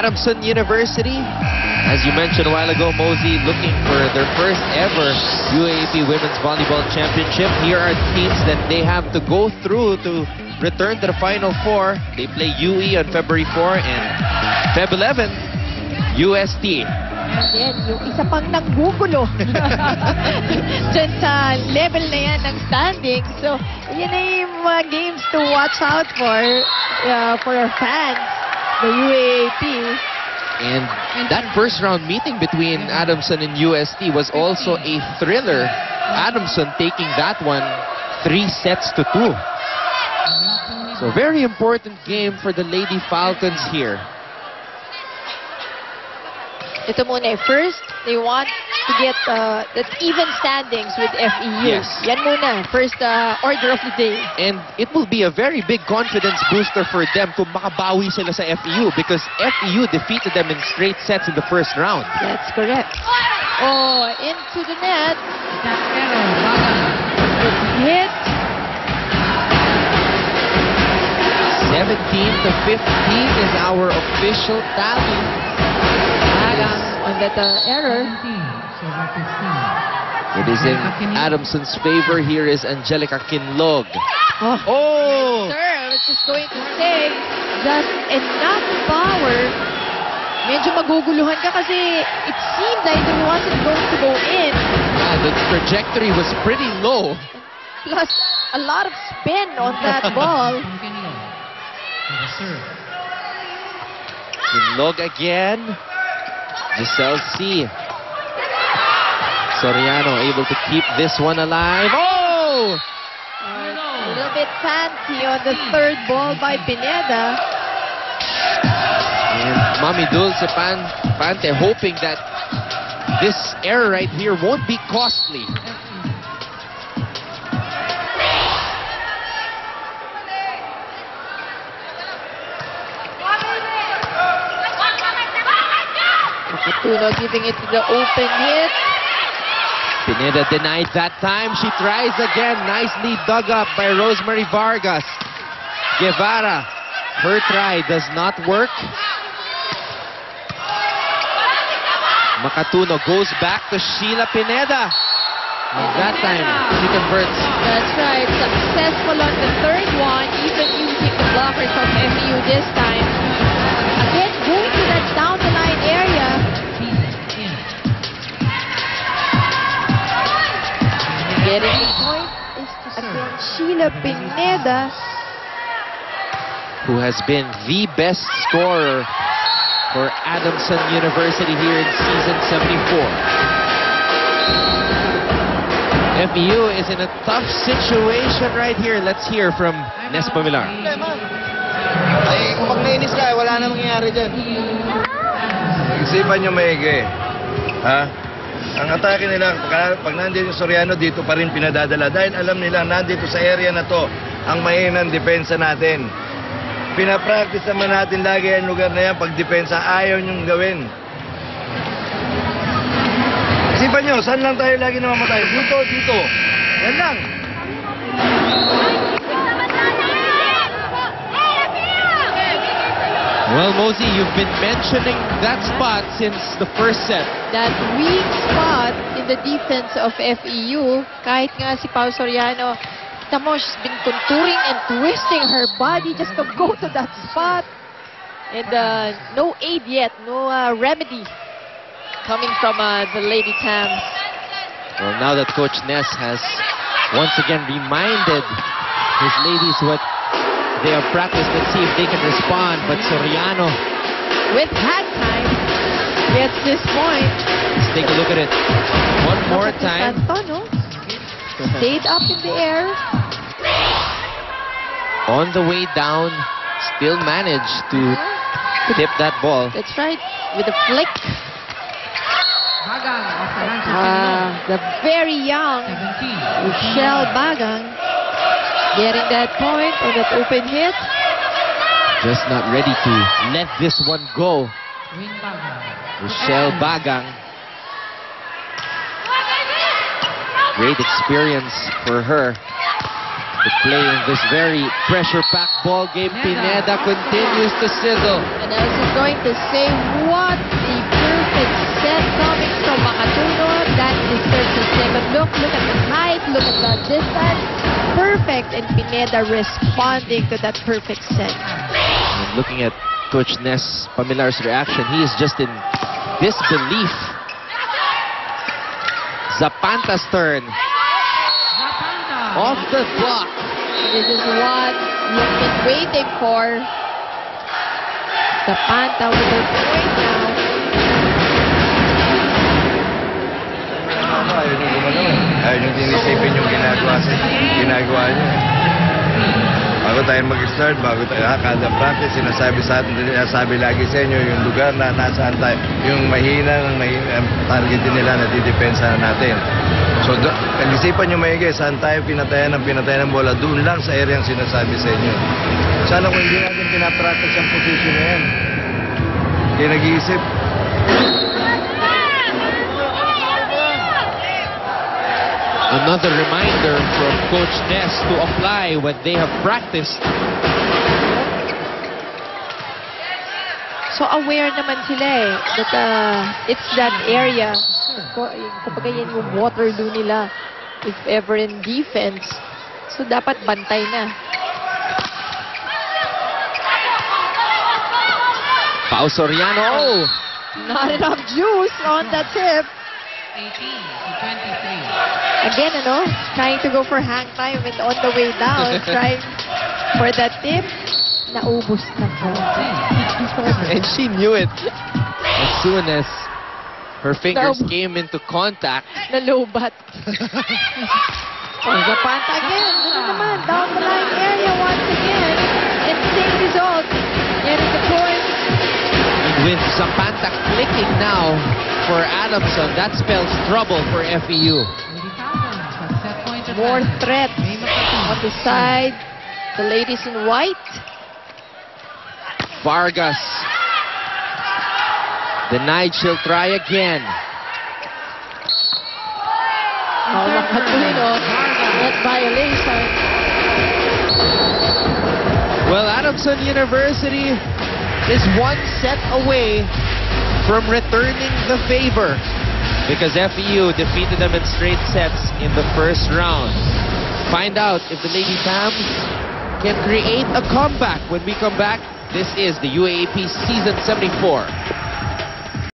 Adamson University, as you mentioned a while ago, Mosey, looking for their first ever UAAP Women's Volleyball Championship. Here are the teams that they have to go through to return to the Final Four. They play UE on February 4 and Feb 11, UST. And then, yung isa pang nanggugulo dyan sa level na yan ng standing. So, yan ay yung mga games to watch out for our fans, the UAAP. And that first round meeting between Adamson and UST was also a thriller. Adamson taking that one 3-2. So very important game for the Lady Falcons here. Ito muna first, they want to get that even standings with FEU. Yes. Yan muna, first order of the day. And it will be a very big confidence booster for them kung makabawi sila sa FEU because FEU defeated them in straight sets in the first round. That's correct. Oh, into the net. Hit. 17-15 is our official tally. On that error. It is in Adamson's favor. Here is Angelica Kinlog. Oh! Sir, I was just going to say, just enough power. Medyo maguguluhan ka kasi it seemed like it wasn't going to go in. Yeah, the trajectory was pretty low. Plus, a lot of spin on that ball. Kinlog again. Giselle C. Soriano able to keep this one alive. Oh! A little bit fancy on the third ball by Pineda. And Mami Dulce Pante hoping that this error right here won't be costly. Makatuno giving it to the open hit. Pineda denied that time. She tries again. Nicely dug up by Rosemary Vargas. Guevara. Her try does not work. Makatuno goes back to Sheila Pineda. And that time, she converts. That's right. Successful on the third one, even using the blockers of FEU this time. Again, going to that down the line area. Getting the point is again Sheila Pineda, who has been the best scorer for Adamson University here in season 74. FEU is in a tough situation right here. Let's hear from Nespa Millar. Ay, kung nainis ka, wala na mangyayari dyan. Isipan nyo maigi. Ha? Ang atake nila, pag nandito yung Soriano, dito pa rin pinadadala. Dahil alam nila, nandito sa area na to, ang mahinang depensa natin. Pinapractice naman natin lagi ang lugar na yan. Pag depensa, ayaw nyong gawin. Isipan nyo, saan lang tayo lagi namamatay? Dito, dito. Yan lang. Well, Mosey, you've been mentioning that spot since the first set. that weak spot in the defense of FEU. Kahit nga si Pao Soriano, kita mo, she's been contouring and twisting her body just to go to that spot. And no aid yet, no remedy coming from the Lady Tams. Well, now that Coach Ness has once again reminded his ladies what they have practiced, let's see if they can respond. But Soriano, with hat time, gets this point. let's take a look at it one more time. Santo, no? Stayed up in the air. On the way down, still managed to tip that ball. That's right, with a flick. The very young Rochelle Bagang getting that point on that open hit. Just not ready to let this one go. Rochelle Bagang. Great experience for her. to play in this very pressure-packed ball game. Pineda continues to sizzle. And I was going to say, what a perfect set coming from Makatuno. That deserves a second look. Look at the height, look at the distance. Perfect, and Pineda responding to that perfect set. And looking at Coach Ness Pamilar's reaction, he is just in disbelief. Zapanta's turn. Off the block. This is what we've been waiting for. Zapanta with her point now. Ayun yung tinisipin yung ginagawa niya. Bago tayo mag-start, kada practice, sinasabi lagi sa inyo yung lugar na nasaan tayo, yung mahina targetin nila na didepensa natin. So, pag-isipan nyo maigi, saan tayo pinatayan ng bola, doon lang sa area ang sinasabi sa inyo. Sana kung hindi natin pinapractice ang position na yan, hindi nag-iisip. Another reminder from Coach Ness to apply what they have practiced. So aware naman sila that it's that area. Kumbaga yan yung Waterloo nila if ever in defense. So dapat bantay na. Pao Soriano. Oh! Not enough juice on the tip. 18 to 23. Again, trying to go for hang time and on the way down, trying for that tip. Naubos na po. And she knew it. As soon as her fingers came into contact. Nalobat. Zapanta again. Ano naman? Down the line area once again. And same result. Getting the point. And with Zapanta clicking now for Adamson, that spells trouble for FEU. More threats on the side. The ladies in white. Vargas. Denied, she'll try again. Makatuno. Net violation. Well, Adamson University is one set away from returning the favor because FEU defeated them in straight sets in the first round. Find out if the Lady Pams can create a comeback when we come back. This is the UAAP Season 74.